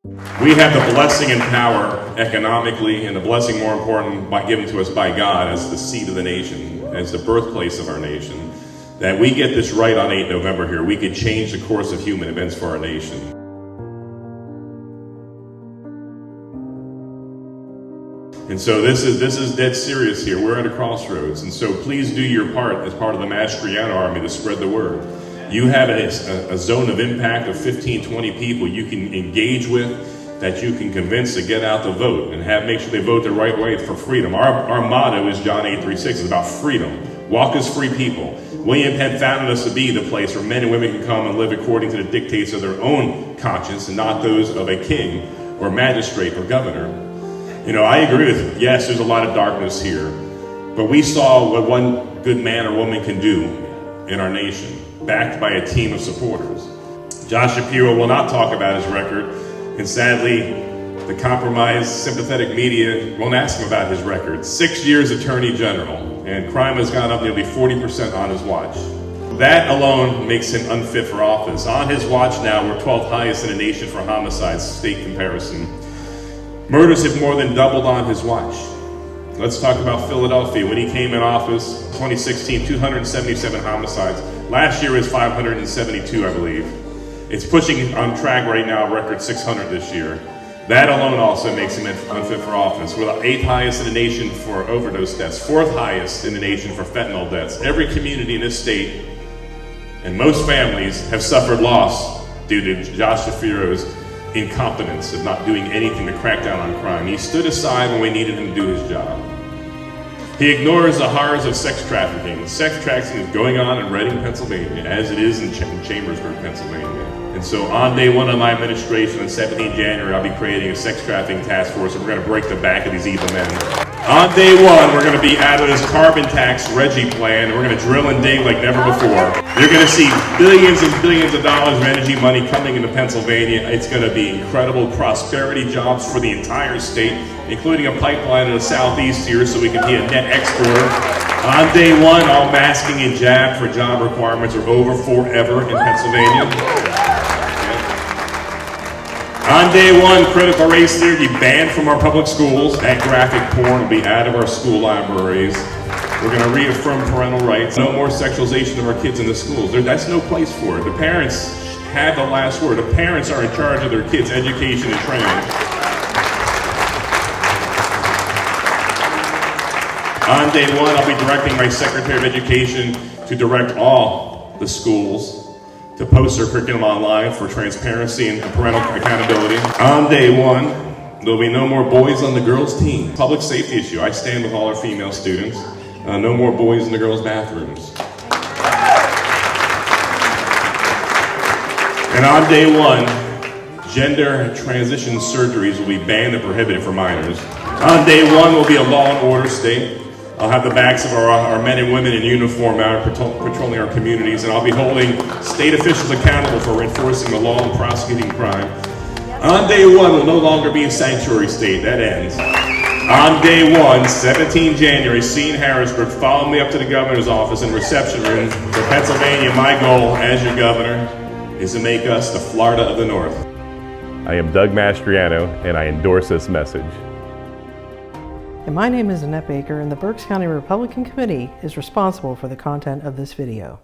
We have the blessing and power economically, and the blessing, more important, given to us by God as the seat of the nation, as the birthplace of our nation, that we get this right on 8 November here. We could change the course of human events for our nation. And so this is dead serious here. We're at a crossroads. And so please do your part as part of the Mastriano army to spread the word. You have a zone of impact of 15, 20 people you can engage with, that you can convince to get out the vote and make sure they vote the right way for freedom. Our motto is John 8:36. It's about freedom. Walk as free people. William Penn founded us to be the place where men and women can come and live according to the dictates of their own conscience and not those of a king or magistrate or governor. You know, I agree with you. Yes, there's a lot of darkness here, but we saw what one good man or woman can do in our nation, backed by a team of supporters. Josh Shapiro will not talk about his record, and sadly, the compromised, sympathetic media won't ask him about his record. 6 years Attorney General, and crime has gone up nearly 40% on his watch. That alone makes him unfit for office. On his watch now, we're 12th highest in the nation for homicides, state comparison. Murders have more than doubled on his watch. Let's talk about Philadelphia. When he came in office, 2016, 277 homicides. Last year was 572, I believe. It's pushing on track right now, a record 600 this year. That alone also makes him unfit for office. We're the 8th highest in the nation for overdose deaths, 4th highest in the nation for fentanyl deaths. Every community in this state and most families have suffered loss due to Josh Shapiro's incompetence of not doing anything to crack down on crime. He stood aside when we needed him to do his job. He ignores the horrors of sex trafficking. Sex trafficking is going on in Reading, Pennsylvania, as it is in Chambersburg, Pennsylvania. And so on day one of my administration, on 17 January, I'll be creating a sex trafficking task force, and we're going to break the back of these evil men. On day one, we're going to be out of this carbon tax Reggie plan, and we're going to drill and dig like never before. You're going to see billions and billions of dollars of energy money coming into Pennsylvania. It's going to be incredible prosperity jobs for the entire state, including a pipeline in the southeast here so we can be a net exporter. On day one, all masking and jab for job requirements are over forever in Pennsylvania. On day one, critical race theory will be banned from our public schools. That graphic porn will be out of our school libraries. We're going to reaffirm parental rights. No more sexualization of our kids in the schools. That's no place for it. The parents have the last word. The parents are in charge of their kids' education and training. On day one, I'll be directing my Secretary of Education to direct all the schools to post their curriculum online for transparency and parental accountability. On day one, there'll be no more boys on the girls' team. Public safety issue. I stand with all our female students. No more boys in the girls' bathrooms. And on day one, gender transition surgeries will be banned and prohibited for minors. On day one, we'll be a law and order state. I'll have the backs of our men and women in uniform out patrolling our communities, and I'll be holding state officials accountable for enforcing the law and prosecuting crime. On day one, we'll no longer be a sanctuary state. That ends. On day one, 17 January, see in Harrisburg, follow me up to the governor's office and reception room for Pennsylvania. My goal as your governor is to make us the Florida of the North. I am Doug Mastriano, and I endorse this message. And my name is Annette Baker, and the Berks County Republican Committee is responsible for the content of this video.